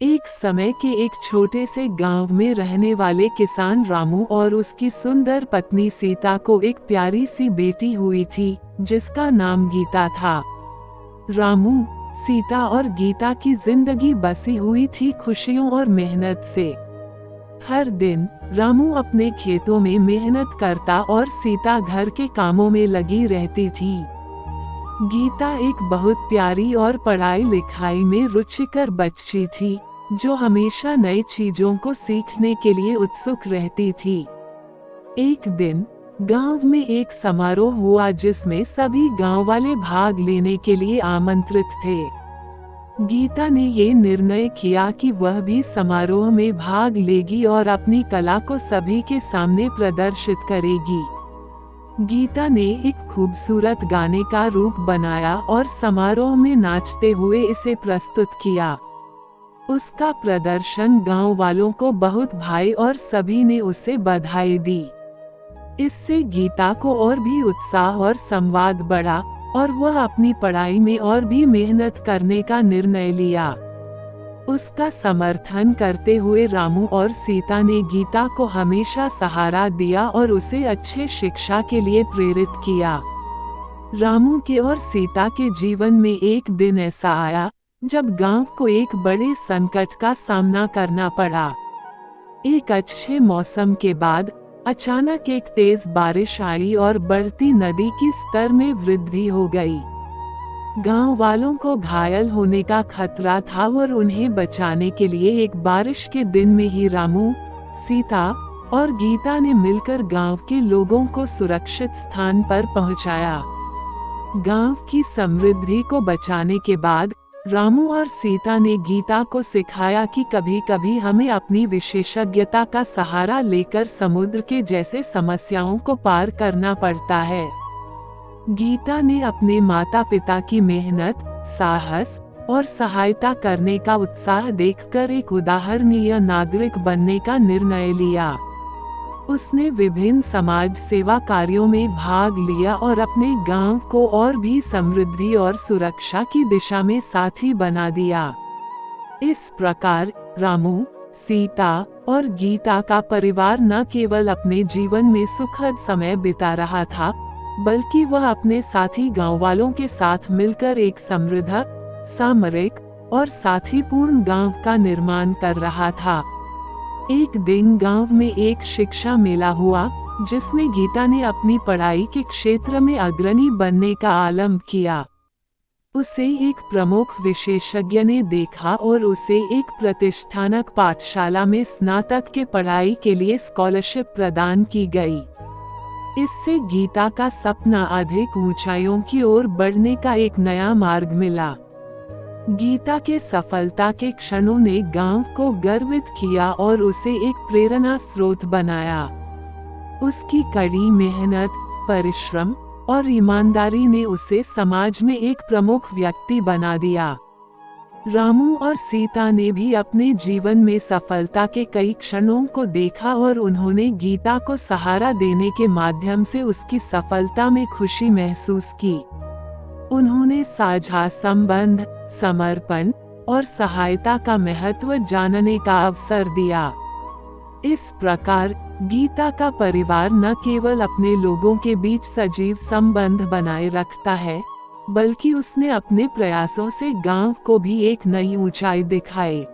एक समय के एक छोटे से गांव में रहने वाले किसान रामू और उसकी सुंदर पत्नी सीता को एक प्यारी सी बेटी हुई थी, जिसका नाम गीता था। रामू, सीता और गीता की जिंदगी बसी हुई थी खुशियों और मेहनत से। हर दिन रामू अपने खेतों में मेहनत करता और सीता घर के कामों में लगी रहती थी। गीता एक बहुत प्यारी और पढ़ाई लिखाई में रुचिकर बच्ची थी, जो हमेशा नई चीजों को सीखने के लिए उत्सुक रहती थी। एक दिन गांव में एक समारोह हुआ जिसमें सभी गांव वाले भाग लेने के लिए आमंत्रित थे। गीता ने ये निर्णय किया कि वह भी समारोह में भाग लेगी और अपनी कला को सभी के सामने प्रदर्शित करेगी। गीता ने एक खूबसूरत गाने का रूप बनाया और समारोह में नाचते हुए इसे प्रस्तुत किया। उसका प्रदर्शन गांव वालों को बहुत भाई और सभी ने उसे बधाई दी। इससे गीता को और भी उत्साह और संवाद बढ़ा और वह अपनी पढ़ाई में और भी मेहनत करने का निर्णय लिया। उसका समर्थन करते हुए रामू और सीता ने गीता को हमेशा सहारा दिया और उसे अच्छे शिक्षा के लिए प्रेरित किया। रामू के और सीता के जीवन में एक दिन ऐसा आया जब गांव को एक बड़े संकट का सामना करना पड़ा। एक अच्छे मौसम के बाद अचानक एक तेज बारिश आई और बढ़ती नदी की स्तर में वृद्धि हो गई। गांव वालों को घायल होने का खतरा था और उन्हें बचाने के लिए एक बारिश के दिन में ही रामू, सीता और गीता ने मिलकर गांव के लोगों को सुरक्षित स्थान पर पहुंचाया। गांव की समृद्धि को बचाने के बाद रामू और सीता ने गीता को सिखाया कि कभी-कभी हमें अपनी विशेषज्ञता का सहारा लेकर समुद्र के जैसे समस्याओं को पार करना पड़ता है। गीता ने अपने माता पिता की मेहनत, साहस और सहायता करने का उत्साह देखकर एक उदाहरणीय नागरिक बनने का निर्णय लिया। उसने विभिन्न समाज सेवा कार्यों में भाग लिया और अपने गांव को और भी समृद्धि और सुरक्षा की दिशा में साथी बना दिया। इस प्रकार रामू, सीता और गीता का परिवार न केवल अपने जीवन में सुखद समय बिता रहा था, बल्कि वह अपने साथी गांव वालों के साथ मिलकर एक समृद्ध, सामरिक और साथीपूर्ण गांव का निर्माण कर रहा था। एक दिन गांव में एक शिक्षा मेला हुआ, जिसमें गीता ने अपनी पढ़ाई के क्षेत्र में अग्रणी बनने का आलम्ब किया। उसे एक प्रमुख विशेषज्ञ ने देखा और उसे एक प्रतिष्ठानक पाठशाला में स्नातक के पढ़ाई के लिए स्कॉलरशिप प्रदान की गई। इससे गीता का सपना अधिक ऊंचाइयों की ओर बढ़ने का एक नया मार्ग मिला। गीता के सफलता के क्षणों ने गांव को गर्वित किया और उसे एक प्रेरणा स्रोत बनाया। उसकी कड़ी मेहनत, परिश्रम और ईमानदारी ने उसे समाज में एक प्रमुख व्यक्ति बना दिया। रामू और सीता ने भी अपने जीवन में सफलता के कई क्षणों को देखा और उन्होंने गीता को सहारा देने के माध्यम से उसकी सफलता में खुशी महसूस की। उन्होंने साझा संबंध, समर्पण और सहायता का महत्व जानने का अवसर दिया। इस प्रकार गीता का परिवार न केवल अपने लोगों के बीच सजीव संबंध बनाए रखता है, बल्कि उसने अपने प्रयासों से गांव को भी एक नई ऊंचाई दिखाई।